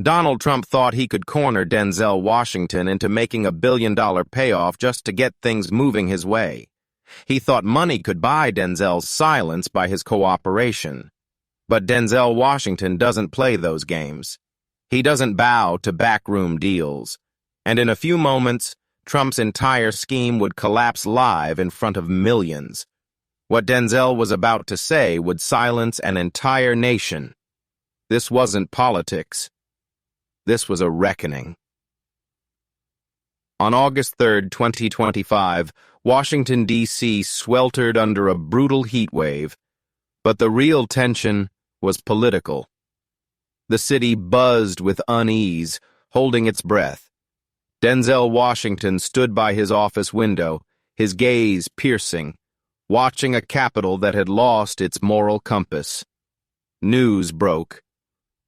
Donald Trump thought he could corner Denzel Washington into making $1 billion payoff just to get things moving his way. He thought money could buy Denzel's silence by his cooperation. But Denzel Washington doesn't play those games. He doesn't bow to backroom deals. And in a few moments, Trump's entire scheme would collapse live in front of millions. What Denzel was about to say would silence an entire nation. This wasn't politics. This was a reckoning. On August 3, 2025, Washington, D.C. sweltered under a brutal heat wave, but the real tension was political. The city buzzed with unease, holding its breath. Denzel Washington stood by his office window, his gaze piercing, watching a capital that had lost its moral compass. News broke.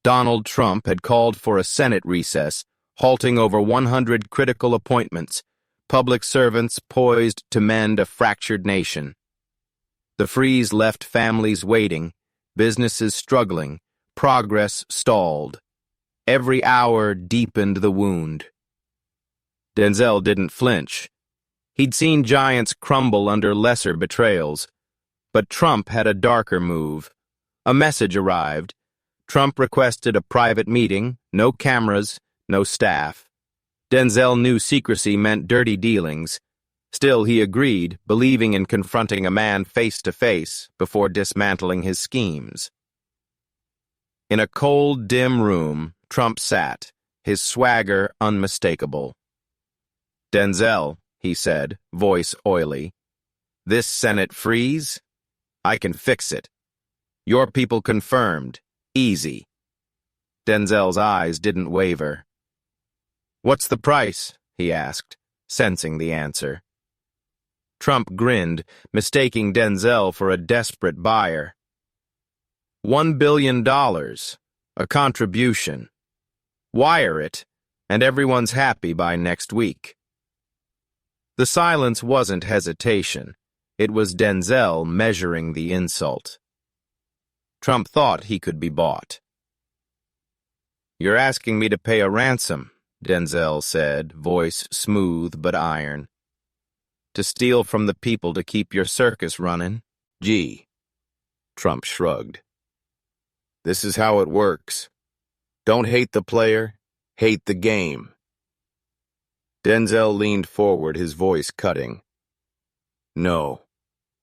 Donald Trump had called for a Senate recess, halting over 100 critical appointments, public servants poised to mend a fractured nation. The freeze left families waiting, businesses struggling, progress stalled. Every hour deepened the wound. Denzel didn't flinch. He'd seen giants crumble under lesser betrayals. But Trump had a darker move. A message arrived. Trump requested a private meeting, no cameras, no staff. Denzel knew secrecy meant dirty dealings. Still, he agreed, believing in confronting a man face to face before dismantling his schemes. In a cold, dim room, Trump sat, his swagger unmistakable. "Denzel," he said, voice oily, "this Senate freeze? I can fix it. Your people confirmed. Easy." Denzel's eyes didn't waver. "What's the price?" he asked, sensing the answer. Trump grinned, mistaking Denzel for a desperate buyer. $1 billion, a contribution. Wire it, and everyone's happy by next week. The silence wasn't hesitation. It was Denzel measuring the insult. Trump thought he could be bought. "You're asking me to pay a ransom," Denzel said, voice smooth but iron. "To steal from the people to keep your circus running?" "Gee." Trump shrugged. "This is how it works. Don't hate the player, hate the game." Denzel leaned forward, his voice cutting. "No.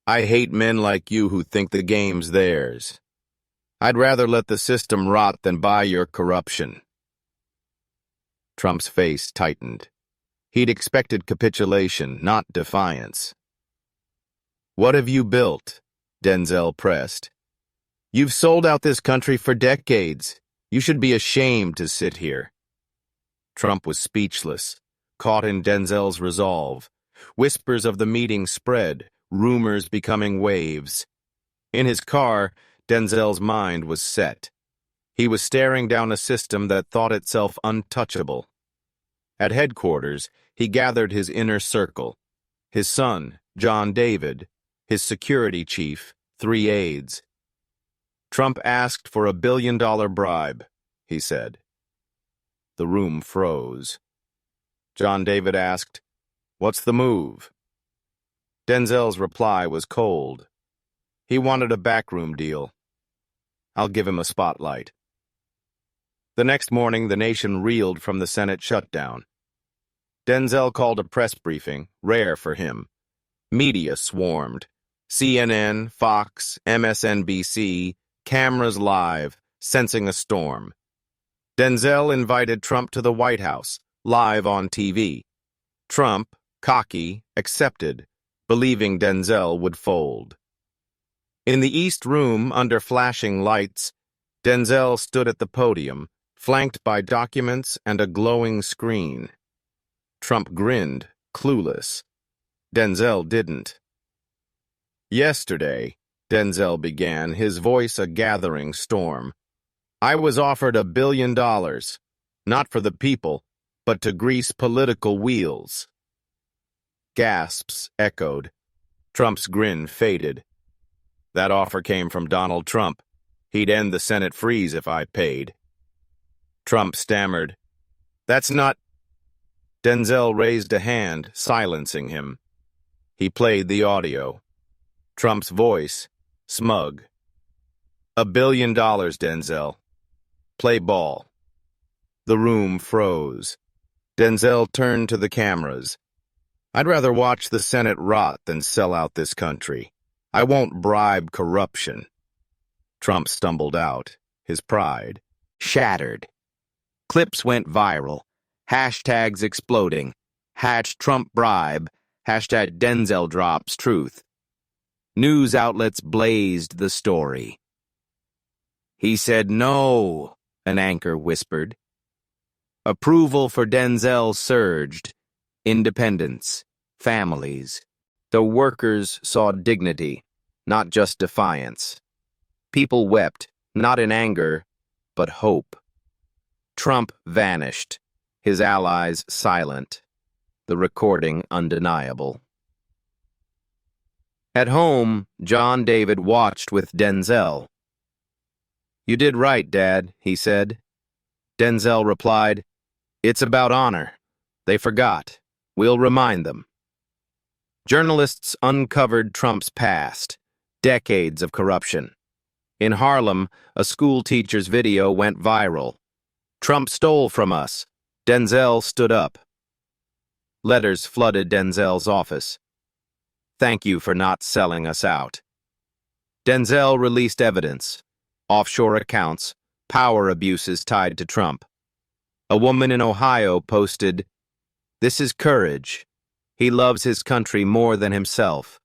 I hate men like you who think the game's theirs. I'd rather let the system rot than buy your corruption." Trump's face tightened. He'd expected capitulation, not defiance. "What have you built?" Denzel pressed. "You've sold out this country for decades. You should be ashamed to sit here." Trump was speechless, caught in Denzel's resolve. Whispers of the meeting spread, rumors becoming waves. In his car, Denzel's mind was set. He was staring down a system that thought itself untouchable. At headquarters, he gathered his inner circle. His son, John David, his security chief, 3 aides. "Trump asked for $1 billion bribe," he said. The room froze. John David asked, "What's the move?" Denzel's reply was cold. He wanted a backroom deal. "I'll give him a spotlight." The next morning, the nation reeled from the Senate shutdown. Denzel called a press briefing, rare for him. Media swarmed. CNN, Fox, MSNBC, cameras live, sensing a storm. Denzel invited Trump to the White House, live on TV. Trump, cocky, accepted, believing Denzel would fold. In the East Room, under flashing lights, Denzel stood at the podium, flanked by documents and a glowing screen. Trump grinned, clueless. Denzel didn't. "Yesterday," Denzel began, his voice a gathering storm, "I was offered $1 billion, not for the people, but to grease political wheels." Gasps echoed. Trump's grin faded. "That offer came from Donald Trump. He'd end the Senate freeze if I paid." Trump stammered. That's not... Denzel raised a hand, silencing him. He played the audio. Trump's voice, smug. $1 billion, Denzel. Play ball. The room froze. Denzel turned to the cameras. I'd rather watch the Senate rot than sell out this country. I won't bribe corruption. Trump stumbled out, his pride shattered. Clips went viral. Hashtags exploding. #Trump bribe. #Denzel drops truth. News outlets blazed the story. He said no, an anchor whispered. Approval for Denzel surged. Independence. Families. The workers saw dignity, not just defiance. People wept, not in anger, but hope. Trump vanished, his allies silent, the recording undeniable. At home, John David watched with Denzel. You did right, Dad, he said. Denzel replied, It's about honor. They forgot. We'll remind them. Journalists uncovered Trump's past, decades of corruption. In Harlem, a school teacher's video went viral. Trump stole from us. Denzel stood up. Letters flooded Denzel's office. Thank you for not selling us out. Denzel released evidence. Offshore accounts, power abuses tied to Trump. A woman in Ohio posted, This is courage. He loves his country more than himself.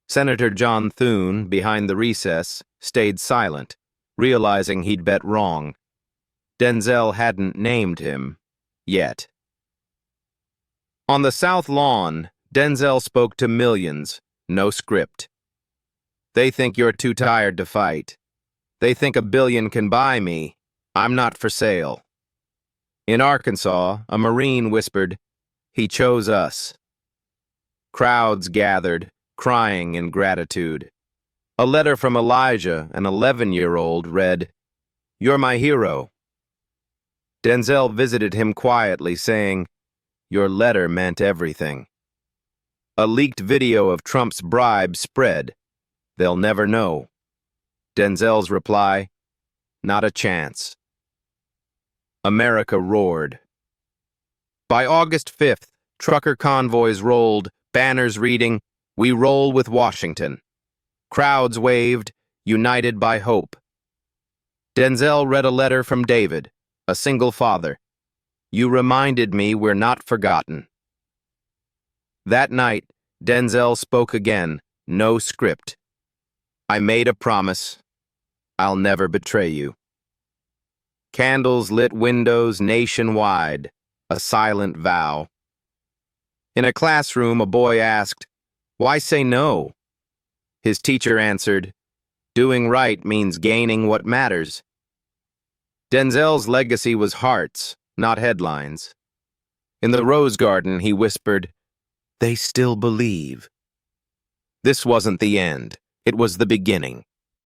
Senator John Thune, behind the recess, stayed silent, realizing he'd bet wrong. Denzel hadn't named him, yet. On the South Lawn, Denzel spoke to millions, no script. They think you're too tired to fight. They think $1 billion can buy me. I'm not for sale. In Arkansas, a Marine whispered, He chose us. Crowds gathered, crying in gratitude. A letter from Elijah, an 11-year-old, read, You're my hero. Denzel visited him quietly, saying, Your letter meant everything. A leaked video of Trump's bribe spread. They'll never know. Denzel's reply, Not a chance. America roared. By August 5th, trucker convoys rolled, banners reading, We roll with Washington. Crowds waved, united by hope. Denzel read a letter from David, a single father. You reminded me we're not forgotten. That night, Denzel spoke again, no script. I made a promise. I'll never betray you. Candles lit windows nationwide, a silent vow. In a classroom, a boy asked, Why say no? His teacher answered, Doing right means gaining what matters. Denzel's legacy was hearts, not headlines. In the Rose Garden, he whispered, They still believe. This wasn't the end. It was the beginning.